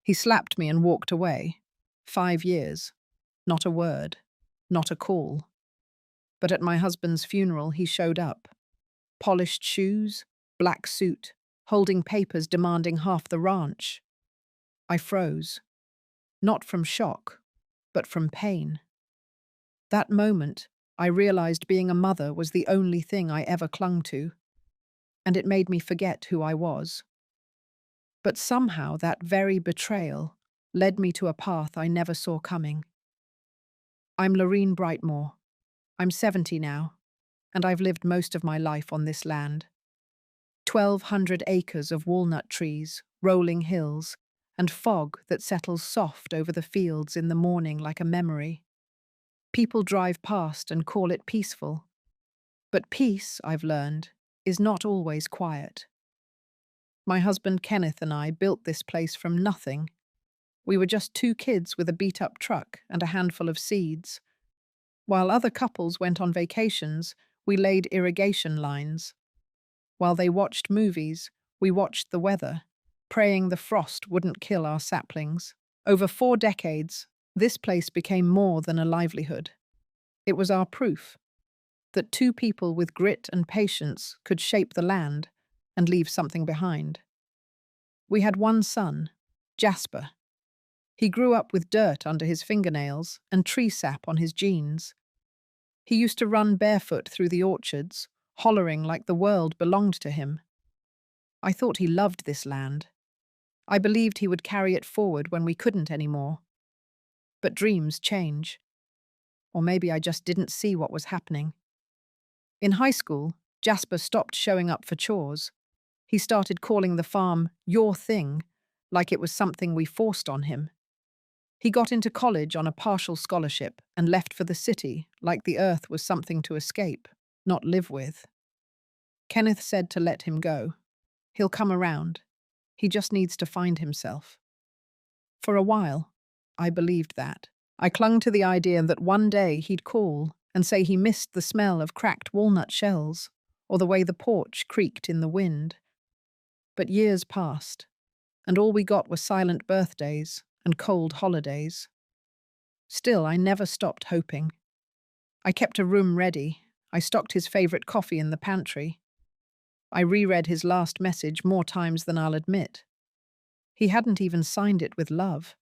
He slapped me and walked away. 5 years. Not a word. Not a call. But at my husband's funeral, he showed up. Polished shoes, black suit, holding papers demanding half the ranch. I froze. Not from shock, but from pain. That moment, I realized being a mother was the only thing I ever clung to, and it made me forget who I was. But somehow that very betrayal led me to a path I never saw coming. I'm Lorene Brightmore. I'm 70 now, and I've lived most of my life on this land. 1,200 acres of walnut trees, rolling hills, and fog that settles soft over the fields in the morning like a memory. People drive past and call it peaceful. But peace, I've learned, is not always quiet. My husband Kenneth and I built this place from nothing. We were just 2 kids with a beat-up truck and a handful of seeds. While other couples went on vacations, we laid irrigation lines. While they watched movies, we watched the weather, praying the frost wouldn't kill our saplings. Over 4 decades, this place became more than a livelihood. It was our proof that 2 people with grit and patience could shape the land and leave something behind. We had 1 son, Jasper. He grew up with dirt under his fingernails and tree sap on his jeans. He used to run barefoot through the orchards, hollering like the world belonged to him. I thought he loved this land. I believed he would carry it forward when we couldn't anymore. But dreams change. Or maybe I just didn't see what was happening. In high school, Jasper stopped showing up for chores. He started calling the farm your thing, like it was something we forced on him. He got into college on a partial scholarship and left for the city like the earth was something to escape, not live with. Kenneth said to let him go. He'll come around. He just needs to find himself. For a while, I believed that. I clung to the idea that one day he'd call and say he missed the smell of cracked walnut shells or the way the porch creaked in the wind. But years passed, and all we got were silent birthdays and cold holidays. Still, I never stopped hoping. I kept a room ready. I stocked his favorite coffee in the pantry. I reread his last message more times than I'll admit. He hadn't even signed it with love.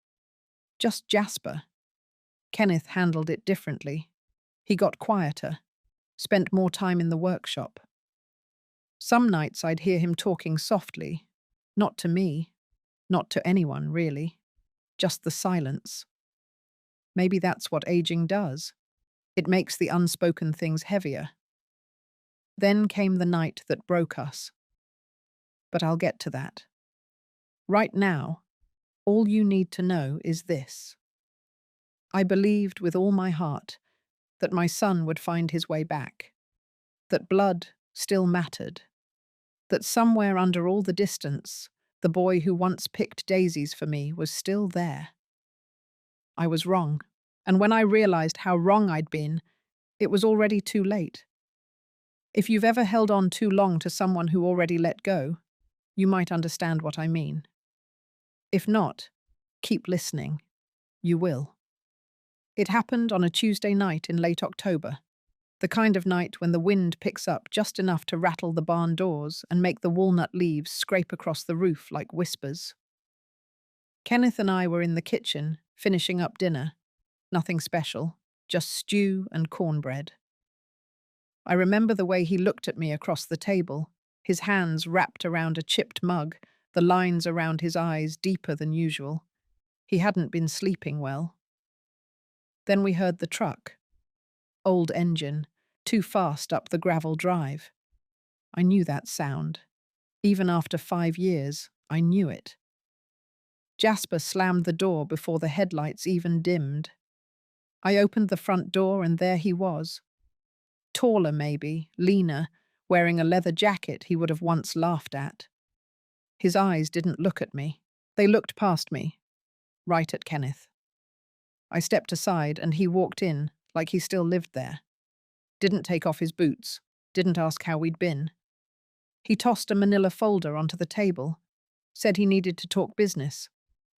Just Jasper. Kenneth handled it differently. He got quieter, spent more time in the workshop. Some nights I'd hear him talking softly, not to me, not to anyone, really. Just the silence. Maybe that's what aging does. It makes the unspoken things heavier. Then came the night that broke us. But I'll get to that. Right now, all you need to know is this. I believed with all my heart that my son would find his way back, that blood still mattered, that somewhere under all the distance, the boy who once picked daisies for me was still there. I was wrong, and when I realized how wrong I'd been, it was already too late. If you've ever held on too long to someone who already let go, you might understand what I mean. If not, keep listening. You will. It happened on a Tuesday night in late October, the kind of night when the wind picks up just enough to rattle the barn doors and make the walnut leaves scrape across the roof like whispers. Kenneth and I were in the kitchen, finishing up dinner. Nothing special, just stew and cornbread. I remember the way he looked at me across the table, his hands wrapped around a chipped mug, the lines around his eyes deeper than usual. He hadn't been sleeping well. Then we heard the truck. Old engine, too fast up the gravel drive. I knew that sound. Even after 5 years, I knew it. Jasper slammed the door before the headlights even dimmed. I opened the front door and there he was. Taller maybe, leaner, wearing a leather jacket he would have once laughed at. His eyes didn't look at me. They looked past me, right at Kenneth. I stepped aside and he walked in, like he still lived there. Didn't take off his boots, didn't ask how we'd been. He tossed a manila folder onto the table, said he needed to talk business.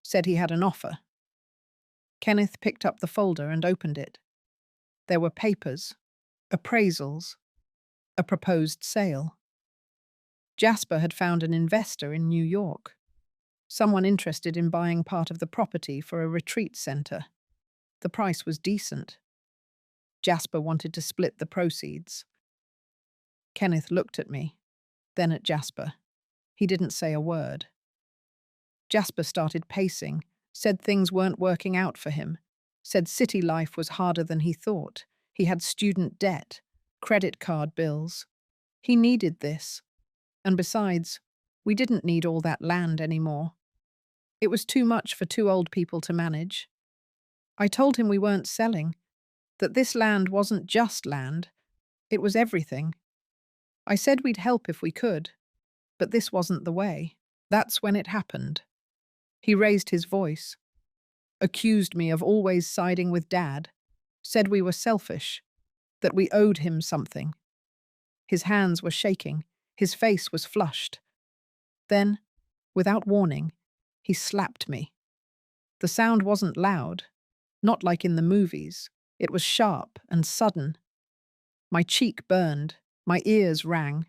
Said he had an offer. Kenneth picked up the folder and opened it. There were papers, appraisals, a proposed sale. Jasper had found an investor in New York, someone interested in buying part of the property for a retreat center. The price was decent. Jasper wanted to split the proceeds. Kenneth looked at me, then at Jasper. He didn't say a word. Jasper started pacing, said things weren't working out for him, said city life was harder than he thought. He had student debt, credit card bills. He needed this. And besides, we didn't need all that land anymore. It was too much for two old people to manage. I told him we weren't selling, that this land wasn't just land, it was everything. I said we'd help if we could, but this wasn't the way. That's when it happened. He raised his voice, accused me of always siding with Dad, said we were selfish, that we owed him something. His hands were shaking, his face was flushed. Then, without warning, he slapped me. The sound wasn't loud, not like in the movies. It was sharp and sudden. My cheek burned, my ears rang.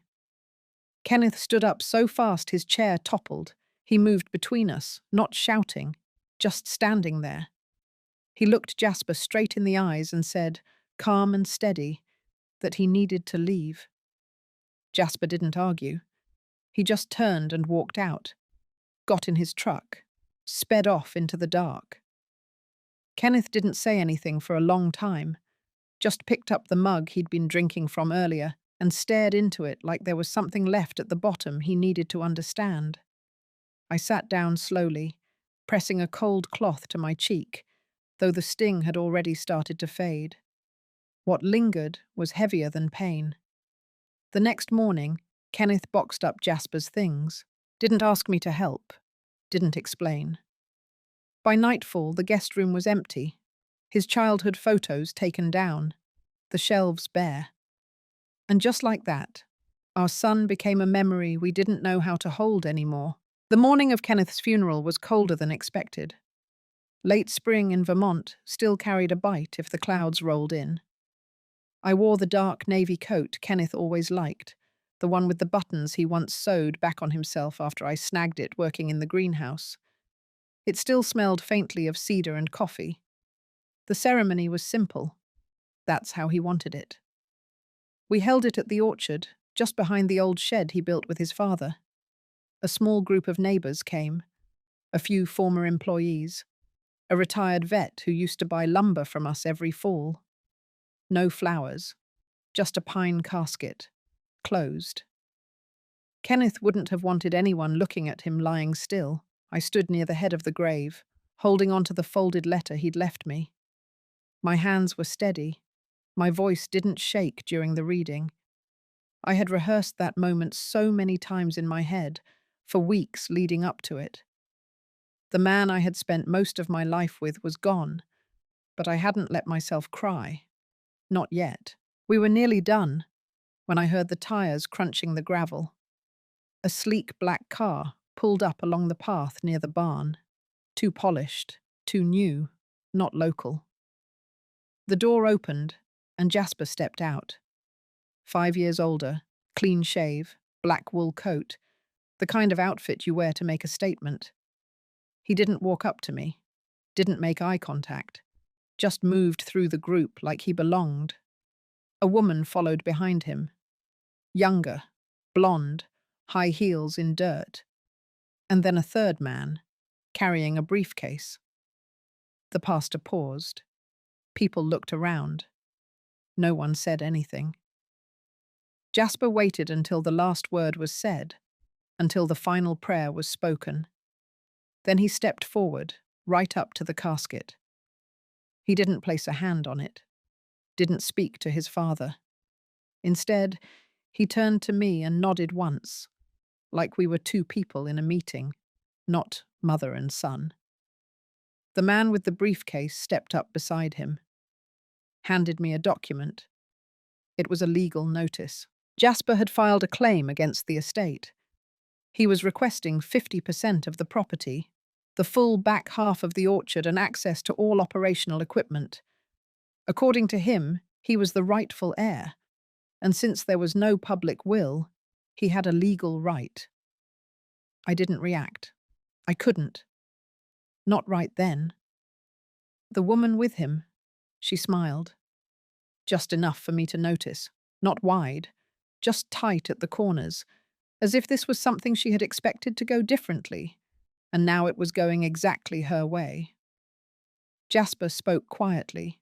Kenneth stood up so fast his chair toppled. He moved between us, not shouting, just standing there. He looked Jasper straight in the eyes and said, calm and steady, that he needed to leave. Jasper didn't argue. He just turned and walked out, got in his truck, sped off into the dark. Kenneth didn't say anything for a long time, just picked up the mug he'd been drinking from earlier and stared into it like there was something left at the bottom he needed to understand. I sat down slowly, pressing a cold cloth to my cheek, though the sting had already started to fade. What lingered was heavier than pain. The next morning, Kenneth boxed up Jasper's things, didn't ask me to help, didn't explain. By nightfall, the guest room was empty, his childhood photos taken down, the shelves bare. And just like that, our son became a memory we didn't know how to hold anymore. The morning of Kenneth's funeral was colder than expected. Late spring in Vermont still carried a bite if the clouds rolled in. I wore the dark navy coat Kenneth always liked, the one with the buttons he once sewed back on himself after I snagged it working in the greenhouse. It still smelled faintly of cedar and coffee. The ceremony was simple. That's how he wanted it. We held it at the orchard, just behind the old shed he built with his father. A small group of neighbors came, a few former employees, a retired vet who used to buy lumber from us every fall. No flowers, just a pine casket, closed. Kenneth wouldn't have wanted anyone looking at him lying still. I stood near the head of the grave, holding onto the folded letter he'd left me. My hands were steady. My voice didn't shake during the reading. I had rehearsed that moment so many times in my head, for weeks leading up to it. The man I had spent most of my life with was gone, but I hadn't let myself cry. Not yet. We were nearly done when I heard the tires crunching the gravel. A sleek black car pulled up along the path near the barn. Too polished, too new, not local. The door opened, and Jasper stepped out. 5 years older, clean shave, black wool coat, the kind of outfit you wear to make a statement. He didn't walk up to me, didn't make eye contact, just moved through the group like he belonged. A woman followed behind him. Younger, blonde, high heels in dirt. And then a third man, carrying a briefcase. The pastor paused. People looked around. No one said anything. Jasper waited until the last word was said, until the final prayer was spoken. Then he stepped forward, right up to the casket. He didn't place a hand on it, didn't speak to his father. Instead, he turned to me and nodded once, like we were two people in a meeting, not mother and son. The man with the briefcase stepped up beside him, handed me a document. It was a legal notice. Jasper had filed a claim against the estate. He was requesting 50% of the property, the full back half of the orchard and access to all operational equipment. According to him, he was the rightful heir, and since there was no public will, he had a legal right. I didn't react. I couldn't. Not right then. The woman with him, she smiled. Just enough for me to notice. Not wide, just tight at the corners, as if this was something she had expected to go differently, and now it was going exactly her way. Jasper spoke quietly,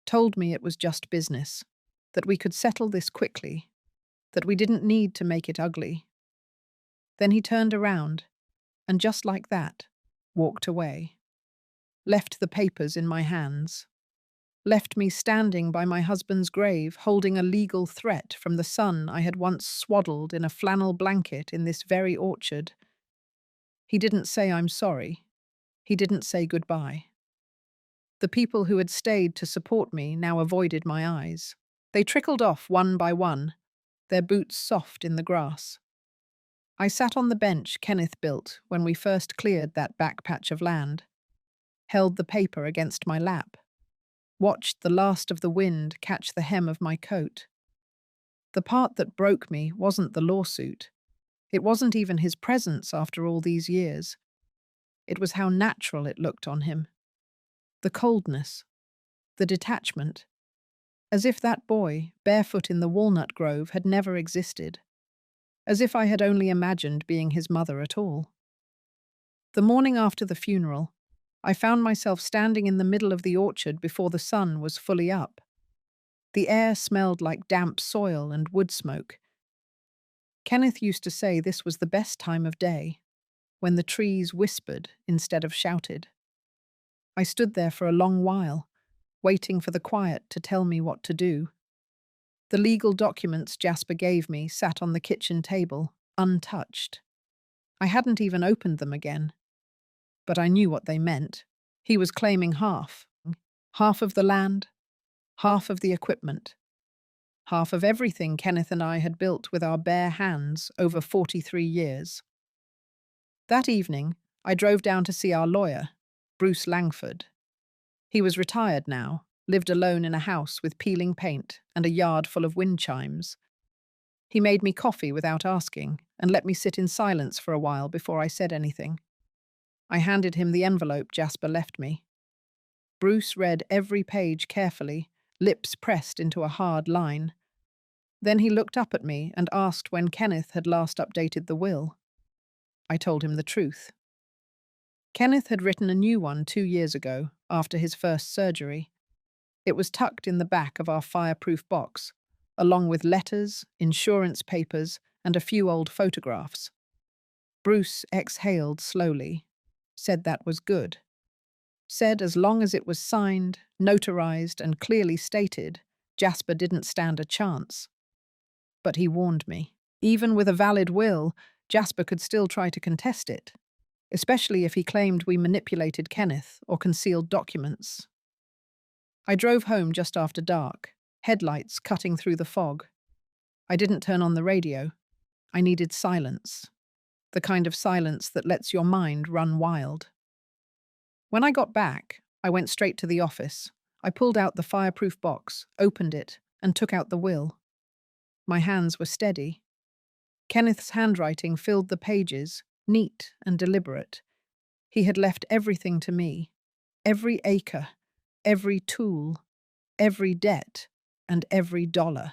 told me it was just business, that we could settle this quickly, that we didn't need to make it ugly. Then he turned around, and just like that, walked away. Left the papers in my hands. Left me standing by my husband's grave, holding a legal threat from the son I had once swaddled in a flannel blanket in this very orchard. He didn't say I'm sorry. He didn't say goodbye. The people who had stayed to support me now avoided my eyes. They trickled off one by one, their boots soft in the grass. I sat on the bench Kenneth built when we first cleared that back patch of land, held the paper against my lap, watched the last of the wind catch the hem of my coat. The part that broke me wasn't the lawsuit. It wasn't even his presence after all these years. It was how natural it looked on him. The coldness, the detachment, as if that boy, barefoot in the walnut grove, had never existed, as if I had only imagined being his mother at all. The morning after the funeral, I found myself standing in the middle of the orchard before the sun was fully up. The air smelled like damp soil and wood smoke. Kenneth used to say this was the best time of day, when the trees whispered instead of shouted. I stood there for a long while, waiting for the quiet to tell me what to do. The legal documents Jasper gave me sat on the kitchen table, untouched. I hadn't even opened them again. But I knew what they meant. He was claiming half. Half of the land, half of the equipment, half of everything Kenneth and I had built with our bare hands over 43 years. That evening, I drove down to see our lawyer, Bruce Langford. He was retired now, lived alone in a house with peeling paint and a yard full of wind chimes. He made me coffee without asking and let me sit in silence for a while before I said anything. I handed him the envelope Jasper left me. Bruce read every page carefully, lips pressed into a hard line. Then he looked up at me and asked when Kenneth had last updated the will. I told him the truth. Kenneth had written a new one 2 years ago, after his first surgery. It was tucked in the back of our fireproof box, along with letters, insurance papers, and a few old photographs. Bruce exhaled slowly, said that was good. Said as long as it was signed, notarized, and clearly stated, Jasper didn't stand a chance. But he warned me. Even with a valid will, Jasper could still try to contest it, especially if he claimed we manipulated Kenneth or concealed documents. I drove home just after dark, headlights cutting through the fog. I didn't turn on the radio. I needed silence, the kind of silence that lets your mind run wild. When I got back, I went straight to the office. I pulled out the fireproof box, opened it, and took out the will. My hands were steady. Kenneth's handwriting filled the pages, neat and deliberate. He had left everything to me, every acre, every tool, every debt, and every dollar.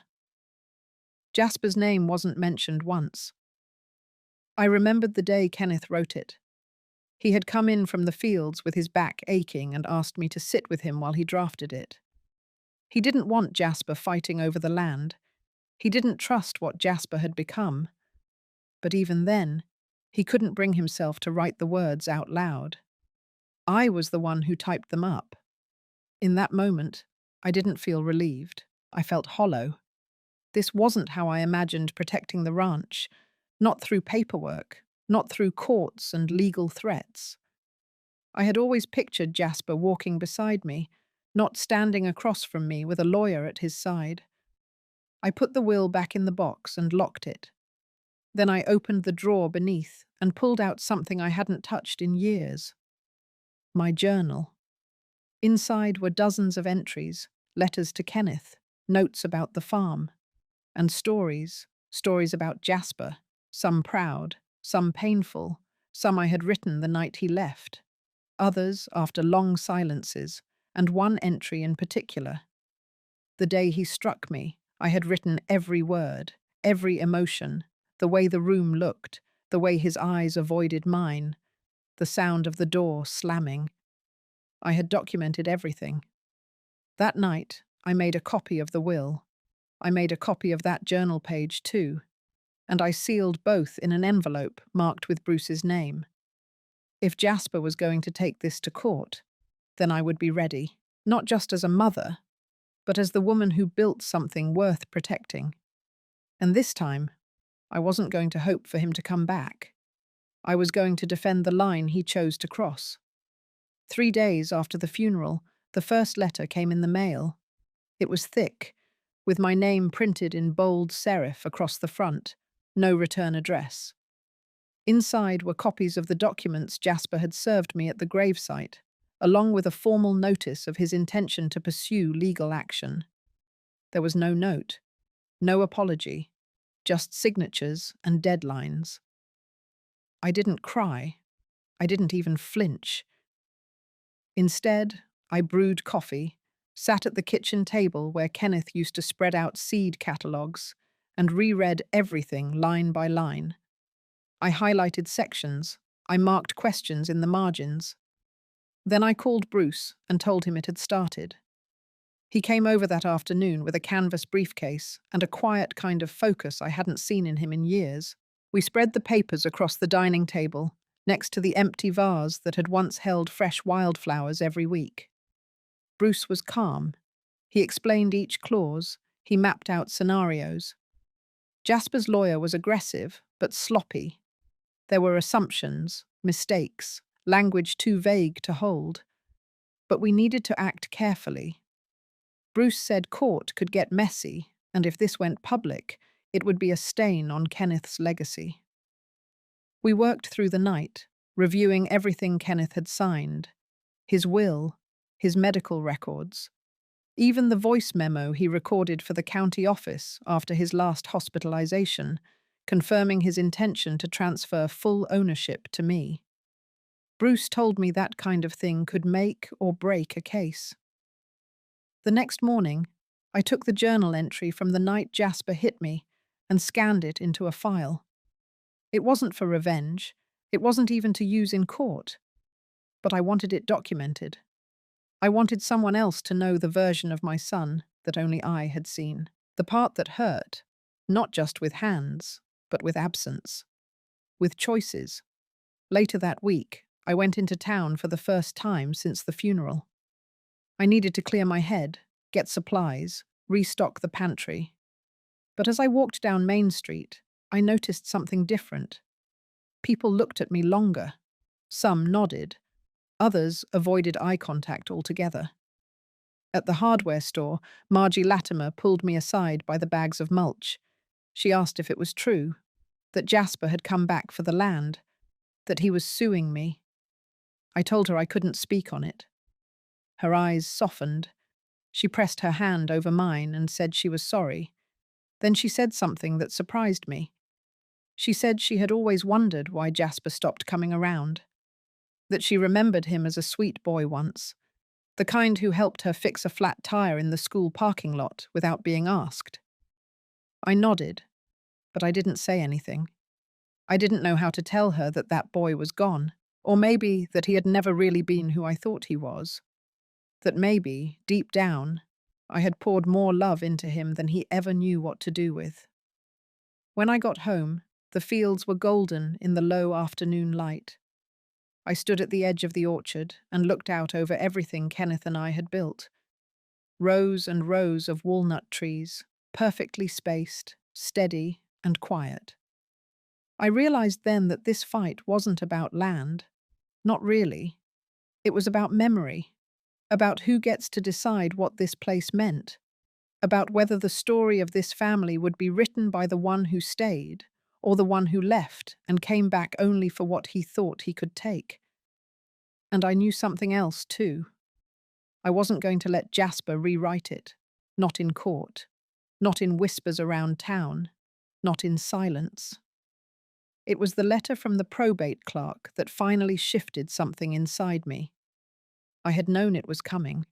Jasper's name wasn't mentioned once. I remembered the day Kenneth wrote it. He had come in from the fields with his back aching and asked me to sit with him while he drafted it. He didn't want Jasper fighting over the land. He didn't trust what Jasper had become. But even then, he couldn't bring himself to write the words out loud. I was the one who typed them up. In that moment, I didn't feel relieved. I felt hollow. This wasn't how I imagined protecting the ranch, not through paperwork, not through courts and legal threats. I had always pictured Jasper walking beside me, not standing across from me with a lawyer at his side. I put the will back in the box and locked it. Then I opened the drawer beneath and pulled out something I hadn't touched in years. My journal. Inside were dozens of entries, letters to Kenneth, notes about the farm, and stories about Jasper, some proud, some painful, some I had written the night he left, others after long silences, and one entry in particular. The day he struck me, I had written every word, every emotion, the way the room looked, the way his eyes avoided mine, the sound of the door slamming. I had documented everything. That night, I made a copy of the will. I made a copy of that journal page too, and I sealed both in an envelope marked with Bruce's name. If Jasper was going to take this to court, then I would be ready, not just as a mother, but as the woman who built something worth protecting. And this time, I wasn't going to hope for him to come back. I was going to defend the line he chose to cross. 3 days after the funeral, the first letter came in the mail. It was thick, with my name printed in bold serif across the front, no return address. Inside were copies of the documents Jasper had served me at the gravesite, along with a formal notice of his intention to pursue legal action. There was no note, no apology, just signatures and deadlines. I didn't cry. I didn't even flinch. Instead, I brewed coffee, sat at the kitchen table where Kenneth used to spread out seed catalogues, and reread everything line by line. I highlighted sections. I marked questions in the margins. Then I called Bruce and told him it had started. He came over that afternoon with a canvas briefcase and a quiet kind of focus I hadn't seen in him in years. We spread the papers across the dining table, next to the empty vase that had once held fresh wildflowers every week. Bruce was calm. He explained each clause. He mapped out scenarios. Jasper's lawyer was aggressive, but sloppy. There were assumptions, mistakes, language too vague to hold. But we needed to act carefully. Bruce said court could get messy, and if this went public, it would be a stain on Kenneth's legacy. We worked through the night, reviewing everything Kenneth had signed, his will, his medical records, even the voice memo he recorded for the county office after his last hospitalization, confirming his intention to transfer full ownership to me. Bruce told me that kind of thing could make or break a case. The next morning, I took the journal entry from the night Jasper hit me and scanned it into a file. It wasn't for revenge. It wasn't even to use in court. But I wanted it documented. I wanted someone else to know the version of my son that only I had seen. The part that hurt, not just with hands, but with absence. With choices. Later that week, I went into town for the first time since the funeral. I needed to clear my head, get supplies, restock the pantry. But as I walked down Main Street, I noticed something different. People looked at me longer. Some nodded. Others avoided eye contact altogether. At the hardware store, Margie Latimer pulled me aside by the bags of mulch. She asked if it was true, that Jasper had come back for the land, that he was suing me. I told her I couldn't speak on it. Her eyes softened. She pressed her hand over mine and said she was sorry. Then she said something that surprised me. She said she had always wondered why Jasper stopped coming around. That she remembered him as a sweet boy once, the kind who helped her fix a flat tire in the school parking lot without being asked. I nodded, but I didn't say anything. I didn't know how to tell her that that boy was gone, or maybe that he had never really been who I thought he was. That maybe, deep down, I had poured more love into him than he ever knew what to do with. When I got home, the fields were golden in the low afternoon light. I stood at the edge of the orchard and looked out over everything Kenneth and I had built. Rows and rows of walnut trees, perfectly spaced, steady, and quiet. I realized then that this fight wasn't about land. Not really. It was about memory, about who gets to decide what this place meant, about whether the story of this family would be written by the one who stayed or the one who left and came back only for what he thought he could take. And I knew something else, too. I wasn't going to let Jasper rewrite it. Not in court. Not in whispers around town. Not in silence. It was the letter from the probate clerk that finally shifted something inside me. I had known it was coming.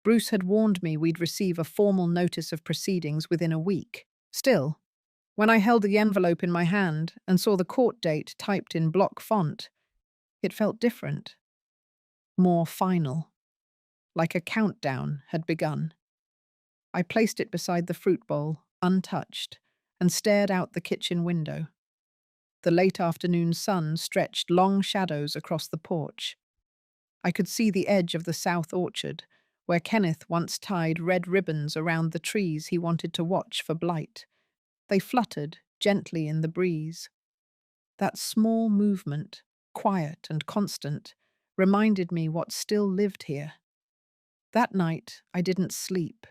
Bruce had warned me we'd receive a formal notice of proceedings within a week. Still, when I held the envelope in my hand and saw the court date typed in block font, it felt different. More final. Like a countdown had begun. I placed it beside the fruit bowl, untouched, and stared out the kitchen window. The late afternoon sun stretched long shadows across the porch. I could see the edge of the south orchard, where Kenneth once tied red ribbons around the trees he wanted to watch for blight. They fluttered gently in the breeze. That small movement, quiet and constant, reminded me what still lived here. That night, I didn't sleep.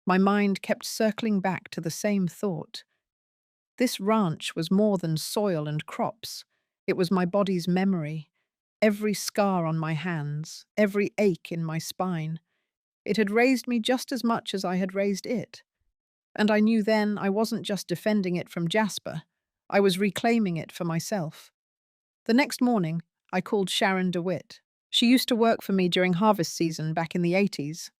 My mind kept circling back to the same thought. This ranch was more than soil and crops. It was my body's memory, every scar on my hands, every ache in my spine. It had raised me just as much as I had raised it. And I knew then I wasn't just defending it from Jasper. I was reclaiming it for myself. The next morning, I called Sharon DeWitt. She used to work for me during harvest season back in the 80s,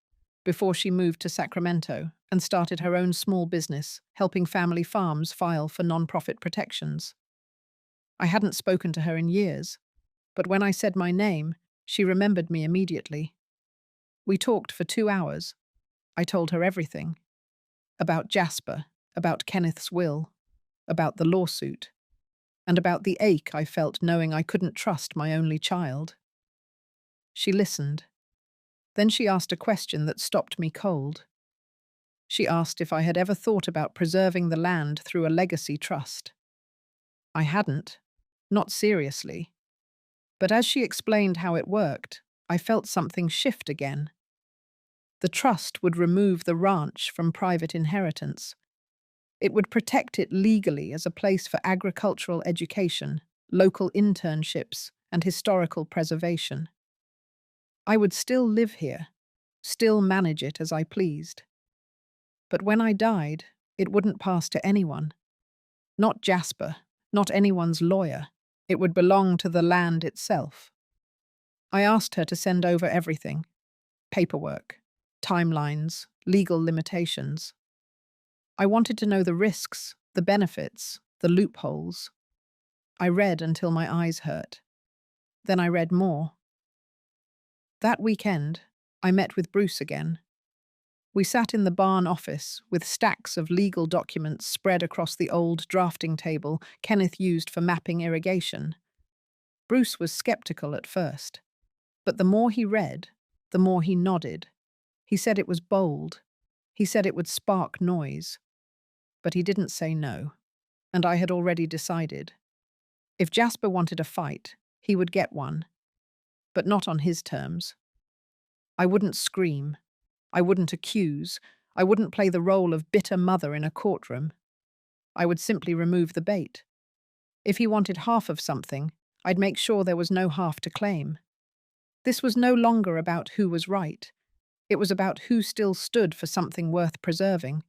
before she moved to Sacramento and started her own small business, helping family farms file for nonprofit protections. I hadn't spoken to her in years, but when I said my name, she remembered me immediately. We talked for 2 hours. I told her everything. About Jasper, about Kenneth's will, about the lawsuit, and about the ache I felt knowing I couldn't trust my only child. She listened. Then she asked a question that stopped me cold. She asked if I had ever thought about preserving the land through a legacy trust. I hadn't, not seriously. But as she explained how it worked, I felt something shift again. The trust would remove the ranch from private inheritance. It would protect it legally as a place for agricultural education, local internships, and historical preservation. I would still live here, still manage it as I pleased. But when I died, it wouldn't pass to anyone. Not Jasper, not anyone's lawyer. It would belong to the land itself. I asked her to send over everything: paperwork, timelines, legal limitations. I wanted to know the risks, the benefits, the loopholes. I read until my eyes hurt. Then I read more. That weekend, I met with Bruce again. We sat in the barn office with stacks of legal documents spread across the old drafting table Kenneth used for mapping irrigation. Bruce was skeptical at first, but the more he read, the more he nodded. He said it was bold. He said it would spark noise. But he didn't say no, and I had already decided. If Jasper wanted a fight, he would get one, but not on his terms. I wouldn't scream. I wouldn't accuse. I wouldn't play the role of bitter mother in a courtroom. I would simply remove the bait. If he wanted half of something, I'd make sure there was no half to claim. This was no longer about who was right. It was about who still stood for something worth preserving.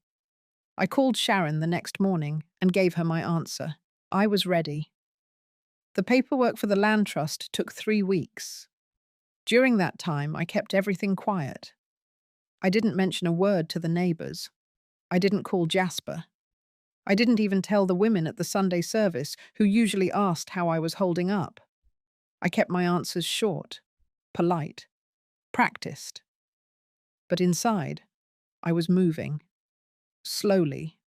I called Sharon the next morning and gave her my answer. I was ready. The paperwork for the land trust took 3 weeks. During that time, I kept everything quiet. I didn't mention a word to the neighbors. I didn't call Jasper. I didn't even tell the women at the Sunday service who usually asked how I was holding up. I kept my answers short, polite, practiced. But inside, I was moving. Slowly,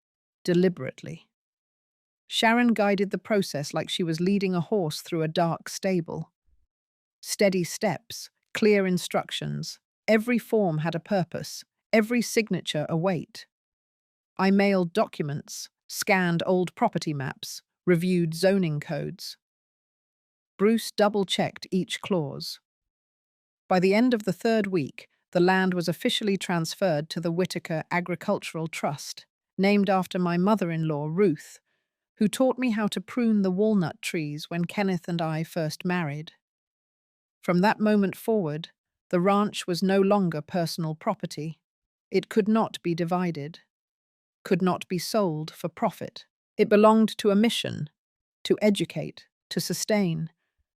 deliberately. Sharon guided the process like she was leading a horse through a dark stable. Steady steps, clear instructions. Every form had a purpose, every signature a weight. I mailed documents, scanned old property maps, reviewed zoning codes. Bruce double-checked each clause. By the end of the 3rd week, the land was officially transferred to the Whitaker Agricultural Trust, named after my mother-in-law, Ruth, who taught me how to prune the walnut trees when Kenneth and I first married. From that moment forward, the ranch was no longer personal property. It could not be divided, could not be sold for profit. It belonged to a mission, to educate, to sustain,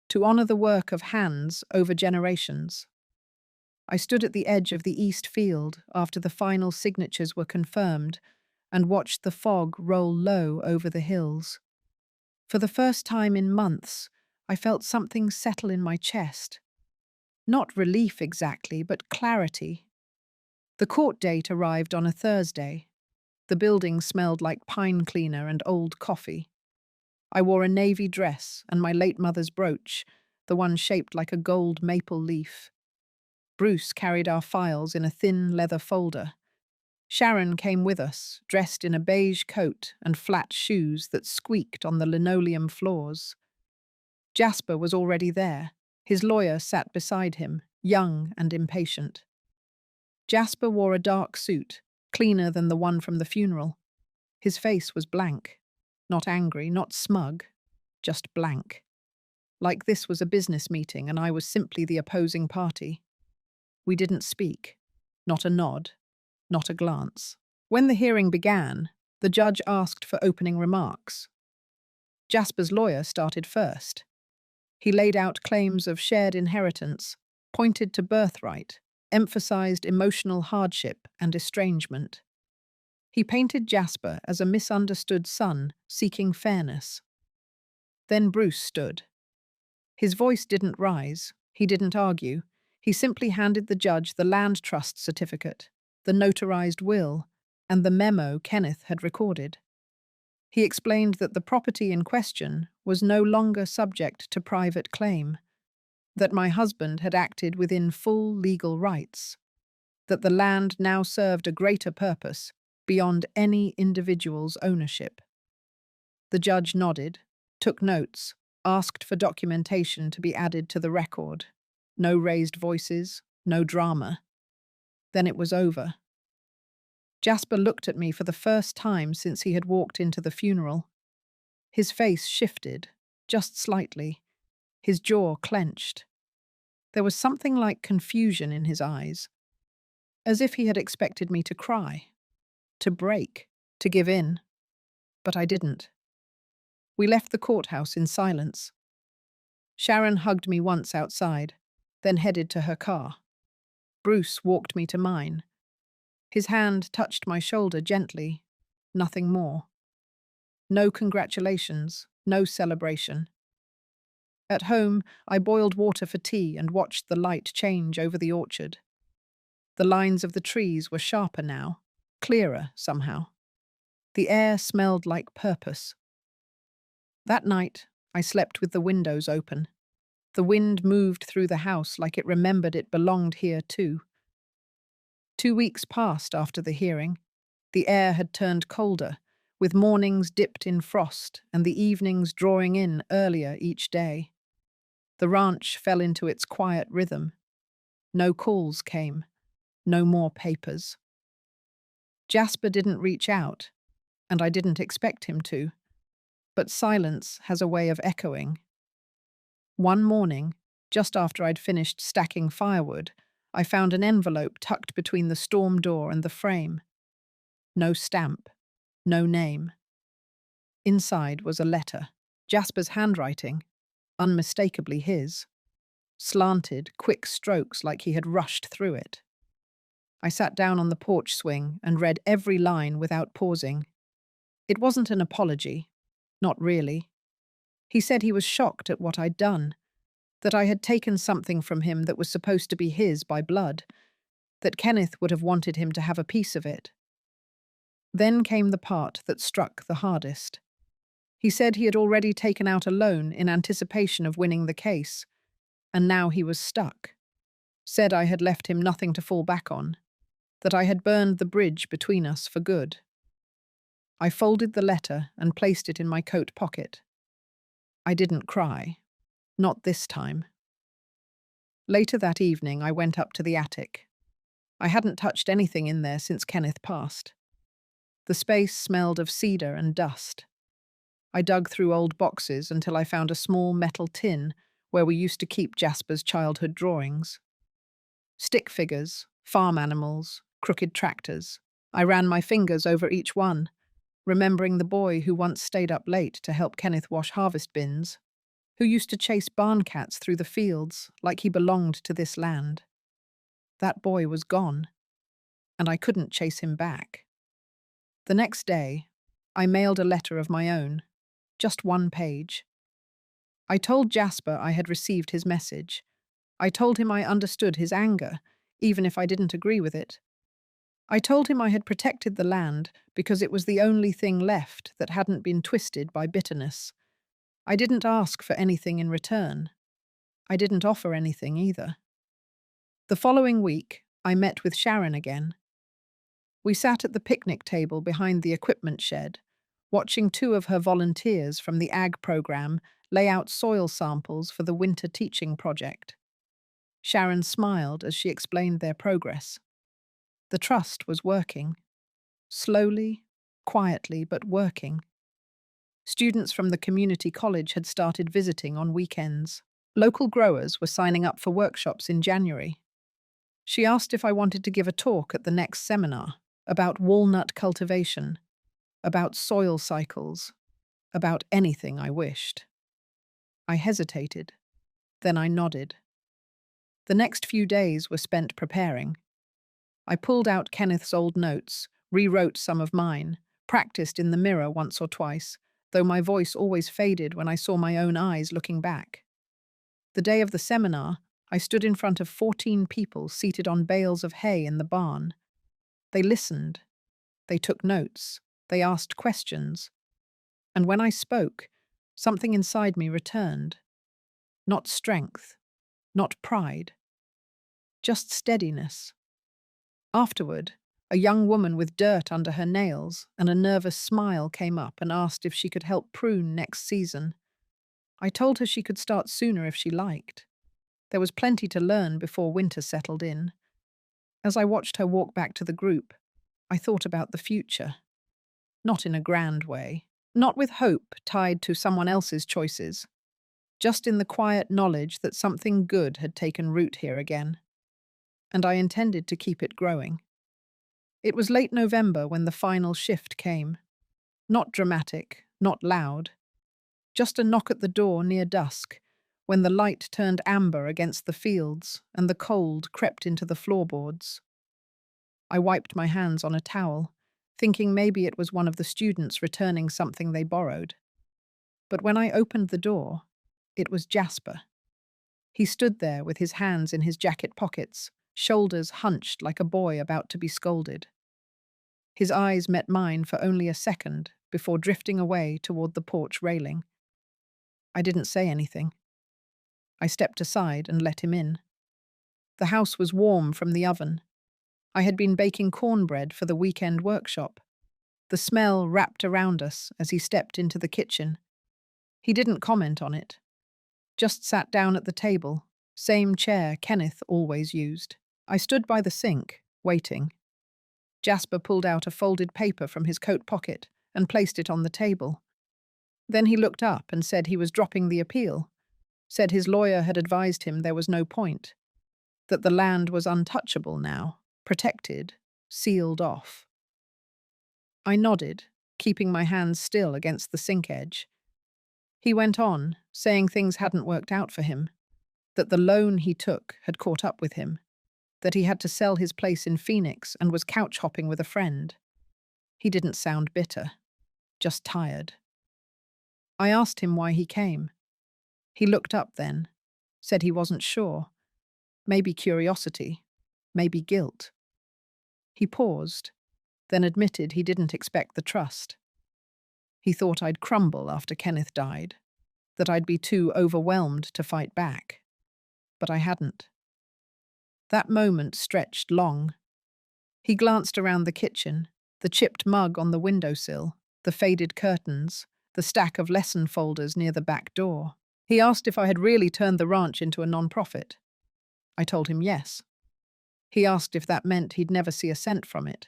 to honor the work of hands over generations. I stood at the edge of the east field after the final signatures were confirmed and watched the fog roll low over the hills. For the first time in months, I felt something settle in my chest. Not relief exactly, but clarity. The court date arrived on a Thursday. The building smelled like pine cleaner and old coffee. I wore a navy dress and my late mother's brooch, the one shaped like a gold maple leaf. Bruce carried our files in a thin leather folder. Sharon came with us, dressed in a beige coat and flat shoes that squeaked on the linoleum floors. Jasper was already there. His lawyer sat beside him, young and impatient. Jasper wore a dark suit, cleaner than the one from the funeral. His face was blank. Not angry, not smug, just blank. Like this was a business meeting and I was simply the opposing party. We didn't speak. Not a nod. Not a glance. When the hearing began, the judge asked for opening remarks. Jasper's lawyer started first. He laid out claims of shared inheritance, pointed to birthright, emphasized emotional hardship and estrangement. He painted Jasper as a misunderstood son seeking fairness. Then Bruce stood. His voice didn't rise, he didn't argue. He simply handed the judge the land trust certificate, the notarized will, and the memo Kenneth had recorded. He explained that the property in question was no longer subject to private claim, that my husband had acted within full legal rights, that the land now served a greater purpose beyond any individual's ownership. The judge nodded, took notes, asked for documentation to be added to the record. No raised voices, no drama. Then it was over. Jasper looked at me for the first time since he had walked into the funeral. His face shifted, just slightly. His jaw clenched. There was something like confusion in his eyes, as if he had expected me to cry, to break, to give in. But I didn't. We left the courthouse in silence. Sharon hugged me once outside, then headed to her car. Bruce walked me to mine. His hand touched my shoulder gently, nothing more. No congratulations, no celebration. At home, I boiled water for tea and watched the light change over the orchard. The lines of the trees were sharper now, clearer somehow. The air smelled like purpose. That night, I slept with the windows open. The wind moved through the house like it remembered it belonged here too. 2 weeks passed after the hearing. The air had turned colder, with mornings dipped in frost and the evenings drawing in earlier each day. The ranch fell into its quiet rhythm. No calls came, no more papers. Jasper didn't reach out, and I didn't expect him to, but silence has a way of echoing. One morning, just after I'd finished stacking firewood, I found an envelope tucked between the storm door and the frame. No stamp, no name. Inside was a letter, Jasper's handwriting, unmistakably his. Slanted, quick strokes like he had rushed through it. I sat down on the porch swing and read every line without pausing. It wasn't an apology, not really. He said he was shocked at what I'd done, that I had taken something from him that was supposed to be his by blood, that Kenneth would have wanted him to have a piece of it. Then came the part that struck the hardest. He said he had already taken out a loan in anticipation of winning the case, and now he was stuck. Said I had left him nothing to fall back on, that I had burned the bridge between us for good. I folded the letter and placed it in my coat pocket. I didn't cry. Not this time. Later that evening, I went up to the attic. I hadn't touched anything in there since Kenneth passed. The space smelled of cedar and dust. I dug through old boxes until I found a small metal tin where we used to keep Jasper's childhood drawings. Stick figures, farm animals, crooked tractors. I ran my fingers over each one, remembering the boy who once stayed up late to help Kenneth wash harvest bins, who used to chase barn cats through the fields like he belonged to this land. That boy was gone, and I couldn't chase him back. The next day, I mailed a letter of my own, just one page. I told Jasper I had received his message. I told him I understood his anger, even if I didn't agree with it. I told him I had protected the land because it was the only thing left that hadn't been twisted by bitterness. I didn't ask for anything in return. I didn't offer anything either. The following week, I met with Sharon again. We sat at the picnic table behind the equipment shed, watching two of her volunteers from the ag program lay out soil samples for the winter teaching project. Sharon smiled as she explained their progress. The trust was working. Slowly, quietly, but working. Students from the community college had started visiting on weekends. Local growers were signing up for workshops in January. She asked if I wanted to give a talk at the next seminar about walnut cultivation, about soil cycles, about anything I wished. I hesitated. Then I nodded. The next few days were spent preparing. I pulled out Kenneth's old notes, rewrote some of mine, practiced in the mirror once or twice, though my voice always faded when I saw my own eyes looking back. The day of the seminar, I stood in front of 14 people seated on bales of hay in the barn. They listened. They took notes. They asked questions. And when I spoke, something inside me returned. Not strength, not pride, just steadiness. Afterward, a young woman with dirt under her nails and a nervous smile came up and asked if she could help prune next season. I told her she could start sooner if she liked. There was plenty to learn before winter settled in. As I watched her walk back to the group, I thought about the future. Not in a grand way, not with hope tied to someone else's choices, just in the quiet knowledge that something good had taken root here again. And I intended to keep it growing. It was late November when the final shift came. Not dramatic, not loud. Just a knock at the door near dusk, when the light turned amber against the fields and the cold crept into the floorboards. I wiped my hands on a towel, thinking maybe it was one of the students returning something they borrowed. But when I opened the door, it was Jasper. He stood there with his hands in his jacket pockets, shoulders hunched like a boy about to be scolded. His eyes met mine for only a second before drifting away toward the porch railing. I didn't say anything. I stepped aside and let him in. The house was warm from the oven. I had been baking cornbread for the weekend workshop. The smell wrapped around us as he stepped into the kitchen. He didn't comment on it. Just sat down at the table, same chair Kenneth always used. I stood by the sink, waiting. Jasper pulled out a folded paper from his coat pocket and placed it on the table. Then he looked up and said he was dropping the appeal, said his lawyer had advised him there was no point, that the land was untouchable now, protected, sealed off. I nodded, keeping my hands still against the sink edge. He went on, saying things hadn't worked out for him, that the loan he took had caught up with him, that he had to sell his place in Phoenix and was couch hopping with a friend. He didn't sound bitter, just tired. I asked him why he came. He looked up then, said he wasn't sure. Maybe curiosity, maybe guilt. He paused, then admitted he didn't expect the trust. He thought I'd crumble after Kenneth died, that I'd be too overwhelmed to fight back. But I hadn't. That moment stretched long. He glanced around the kitchen, the chipped mug on the windowsill, the faded curtains, the stack of lesson folders near the back door. He asked if I had really turned the ranch into a non-profit. I told him yes. He asked if that meant he'd never see a cent from it.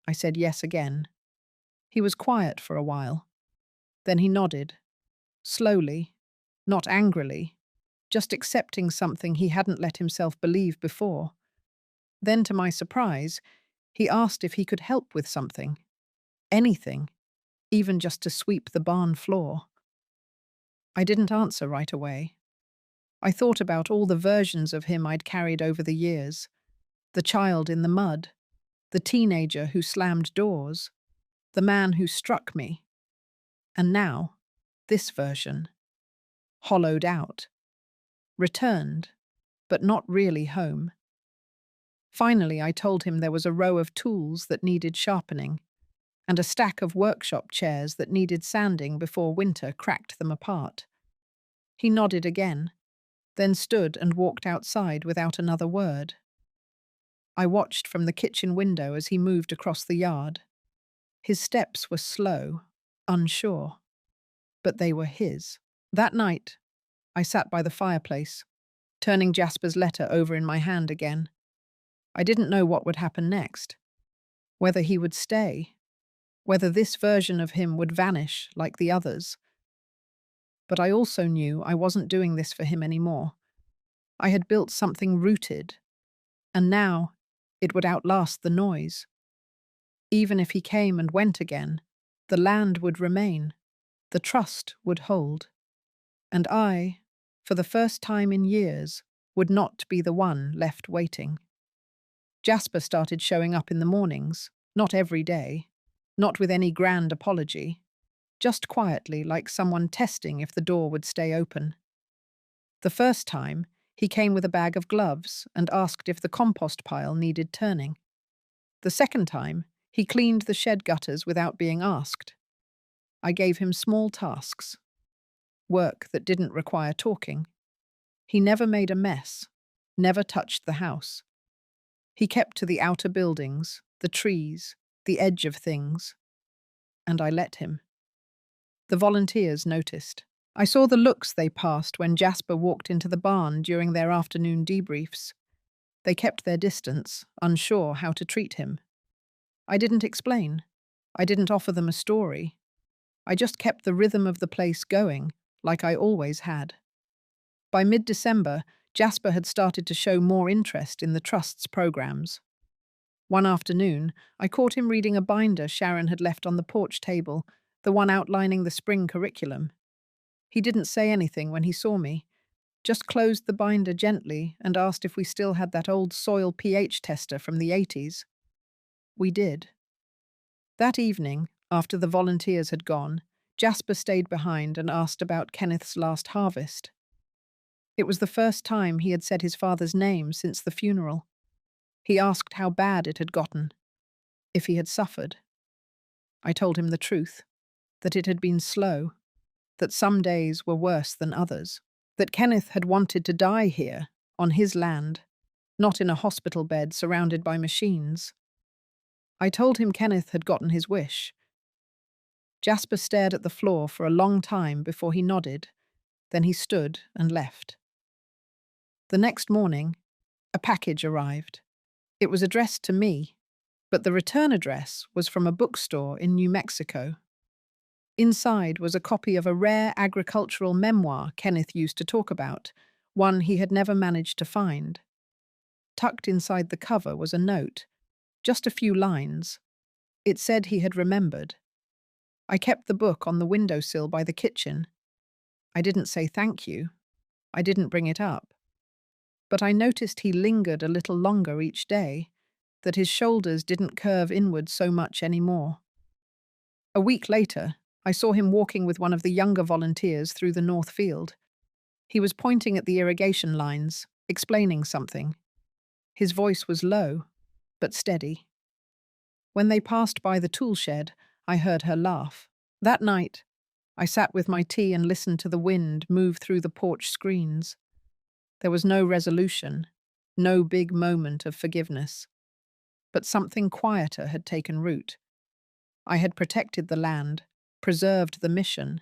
I said yes again. He was quiet for a while. Then he nodded. Slowly, not angrily, just accepting something he hadn't let himself believe before. Then, to my surprise, he asked if he could help with something. Anything, even just to sweep the barn floor. I didn't answer right away. I thought about all the versions of him I'd carried over the years. The child in the mud, the teenager who slammed doors, the man who struck me. And now, this version. Hollowed out. Returned, but not really home. Finally, I told him there was a row of tools that needed sharpening, and a stack of workshop chairs that needed sanding before winter cracked them apart. He nodded again, then stood and walked outside without another word. I watched from the kitchen window as he moved across the yard. His steps were slow, unsure, but they were his. That night, I sat by the fireplace, turning Jasper's letter over in my hand again. I didn't know what would happen next, whether he would stay, whether this version of him would vanish like the others. But I also knew I wasn't doing this for him anymore. I had built something rooted, and now it would outlast the noise. Even if he came and went again, the land would remain, the trust would hold. And I, for the first time in years, would not be the one left waiting. Jasper started showing up in the mornings, not every day, not with any grand apology, just quietly like someone testing if the door would stay open. The first time, he came with a bag of gloves and asked if the compost pile needed turning. The second time, he cleaned the shed gutters without being asked. I gave him small tasks, work that didn't require talking. He never made a mess, never touched the house. He kept to the outer buildings, the trees, the edge of things. And I let him. The volunteers noticed. I saw the looks they passed when Jasper walked into the barn during their afternoon debriefs. They kept their distance, unsure how to treat him. I didn't explain. I didn't offer them a story. I just kept the rhythm of the place going, like I always had. By mid-December, Jasper had started to show more interest in the Trust's programs. One afternoon, I caught him reading a binder Sharon had left on the porch table, the one outlining the spring curriculum. He didn't say anything when he saw me, just closed the binder gently and asked if we still had that old soil pH tester from the 80s. We did. That evening, after the volunteers had gone, Jasper stayed behind and asked about Kenneth's last harvest. It was the first time he had said his father's name since the funeral. He asked how bad it had gotten, if he had suffered. I told him the truth, that it had been slow, that some days were worse than others, that Kenneth had wanted to die here, on his land, not in a hospital bed surrounded by machines. I told him Kenneth had gotten his wish. Jasper stared at the floor for a long time before he nodded, then he stood and left. The next morning, a package arrived. It was addressed to me, but the return address was from a bookstore in New Mexico. Inside was a copy of a rare agricultural memoir Kenneth used to talk about, one he had never managed to find. Tucked inside the cover was a note, just a few lines. It said he had remembered. I kept the book on the windowsill by the kitchen. I didn't say thank you. I didn't bring it up. But I noticed he lingered a little longer each day, that his shoulders didn't curve inward so much anymore. A week later, I saw him walking with one of the younger volunteers through the north field. He was pointing at the irrigation lines, explaining something. His voice was low, but steady. When they passed by the tool shed, I heard her laugh. That night, I sat with my tea and listened to the wind move through the porch screens. There was no resolution, no big moment of forgiveness. But something quieter had taken root. I had protected the land, preserved the mission.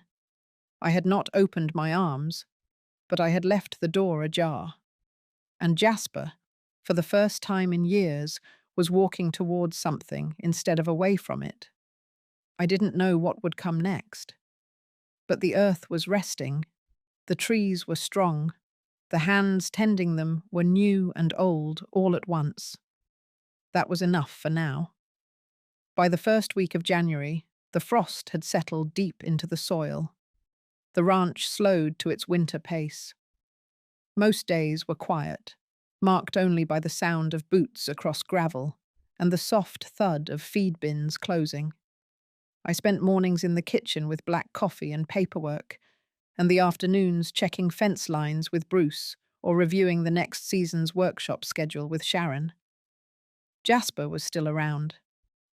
I had not opened my arms, but I had left the door ajar. And Jasper, for the first time in years, was walking towards something instead of away from it. I didn't know what would come next. But the earth was resting, the trees were strong, The hands tending them were new and old all at once. That was enough for now. By the first week of January, the frost had settled deep into the soil. The ranch slowed to its winter pace. Most days were quiet, marked only by the sound of boots across gravel and the soft thud of feed bins closing. I spent mornings in the kitchen with black coffee and paperwork, and the afternoons checking fence lines with Bruce or reviewing the next season's workshop schedule with Sharon. Jasper was still around.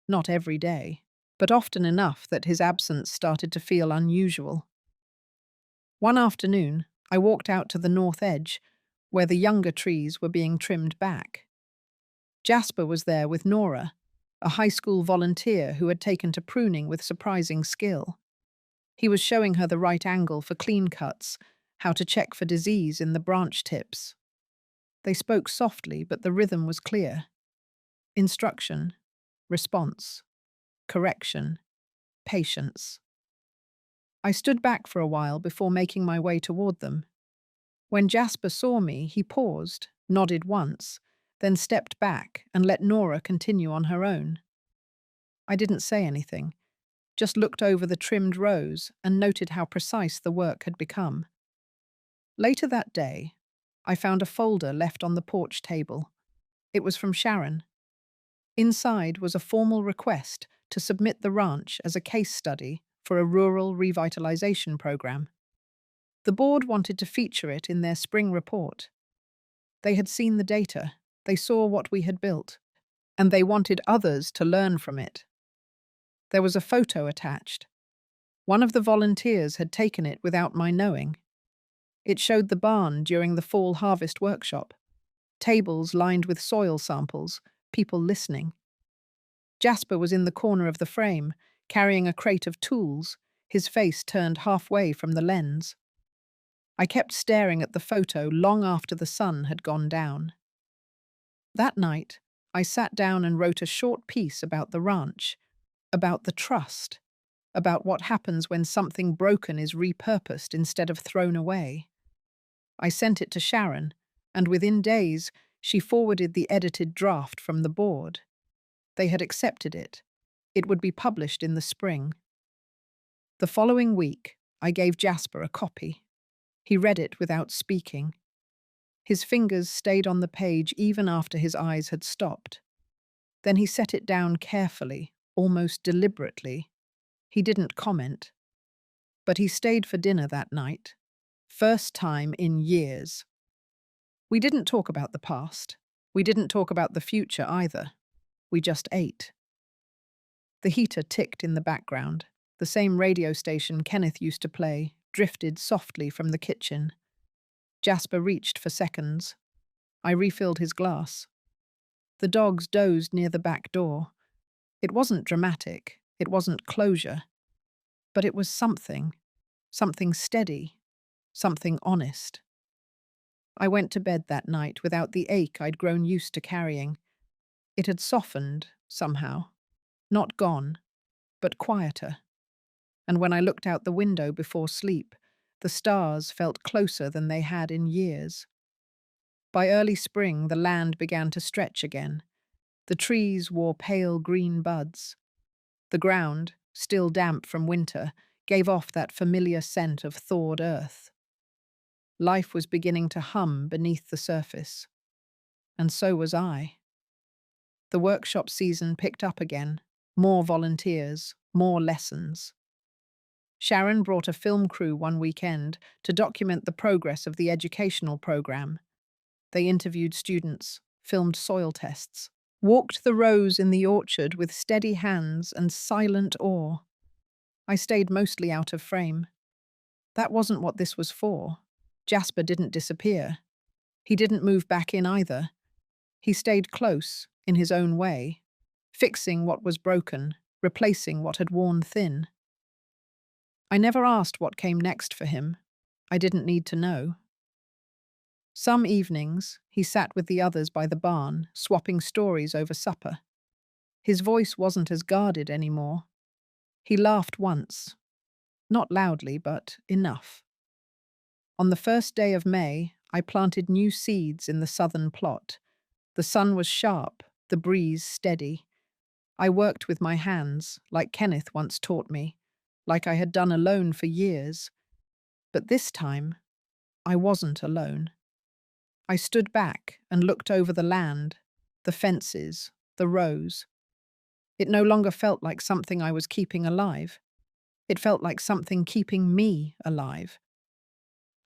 Not every day, but often enough that his absence started to feel unusual. One afternoon, I walked out to the north edge, where the younger trees were being trimmed back. Jasper was there with Nora, a high school volunteer who had taken to pruning with surprising skill. He was showing her the right angle for clean cuts, how to check for disease in the branch tips. They spoke softly, but the rhythm was clear. Instruction, response, correction, patience. I stood back for a while before making my way toward them. When Jasper saw me, he paused, nodded once, then stepped back and let Nora continue on her own. I didn't say anything, just looked over the trimmed rows and noted how precise the work had become. Later that day, I found a folder left on the porch table. It was from Sharon. Inside was a formal request to submit the ranch as a case study for a rural revitalization program. The board wanted to feature it in their spring report. They had seen the data, they saw what we had built, and they wanted others to learn from it. There was a photo attached. One of the volunteers had taken it without my knowing. It showed the barn during the fall harvest workshop, tables lined with soil samples, people listening. Jasper was in the corner of the frame, carrying a crate of tools, his face turned halfway from the lens. I kept staring at the photo long after the sun had gone down. That night, I sat down and wrote a short piece about the ranch, about the trust, about what happens when something broken is repurposed instead of thrown away. I sent it to Sharon, and within days, she forwarded the edited draft from the board. They had accepted it. It would be published in the spring. The following week, I gave Jasper a copy. He read it without speaking. His fingers stayed on the page even after his eyes had stopped. Then he set it down carefully, almost deliberately. He didn't comment. But he stayed for dinner that night. First time in years. We didn't talk about the past. We didn't talk about the future either. We just ate. The heater ticked in the background. The same radio station Kenneth used to play drifted softly from the kitchen. Jasper reached for seconds. I refilled his glass. The dogs dozed near the back door. It wasn't dramatic. It wasn't closure. But it was something steady, something honest. I went to bed that night without the ache I'd grown used to carrying. It had softened, somehow. Not gone, but quieter. And when I looked out the window before sleep, the stars felt closer than they had in years. By early spring, the land began to stretch again. The trees wore pale green buds. The ground, still damp from winter, gave off that familiar scent of thawed earth. Life was beginning to hum beneath the surface. And so was I. The workshop season picked up again. More volunteers, more lessons. Sharon brought a film crew one weekend to document the progress of the educational program. They interviewed students, filmed soil tests, walked the rows in the orchard with steady hands and silent awe. I stayed mostly out of frame. That wasn't what this was for. Jasper didn't disappear. He didn't move back in either. He stayed close, in his own way, fixing what was broken, replacing what had worn thin. I never asked what came next for him. I didn't need to know. Some evenings, he sat with the others by the barn, swapping stories over supper. His voice wasn't as guarded anymore. He laughed once. Not loudly, but enough. On the first day of May, I planted new seeds in the southern plot. The sun was sharp, the breeze steady. I worked with my hands, like Kenneth once taught me, like I had done alone for years. But this time, I wasn't alone. I stood back and looked over the land, the fences, the rows. It no longer felt like something I was keeping alive. It felt like something keeping me alive.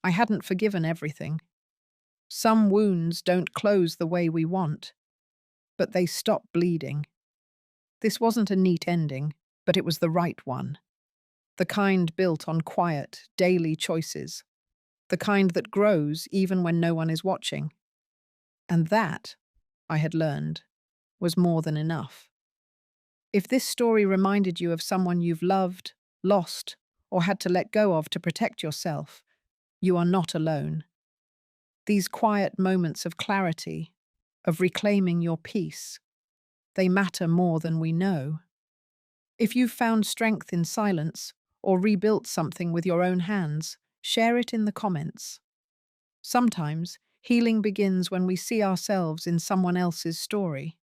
I hadn't forgiven everything. Some wounds don't close the way we want, but they stop bleeding. This wasn't a neat ending, but it was the right one. The kind built on quiet, daily choices. The kind that grows even when no one is watching. And that, I had learned, was more than enough. If this story reminded you of someone you've loved, lost, or had to let go of to protect yourself, you are not alone. These quiet moments of clarity, of reclaiming your peace, they matter more than we know. If you've found strength in silence or rebuilt something with your own hands, share it in the comments. Sometimes, healing begins when we see ourselves in someone else's story.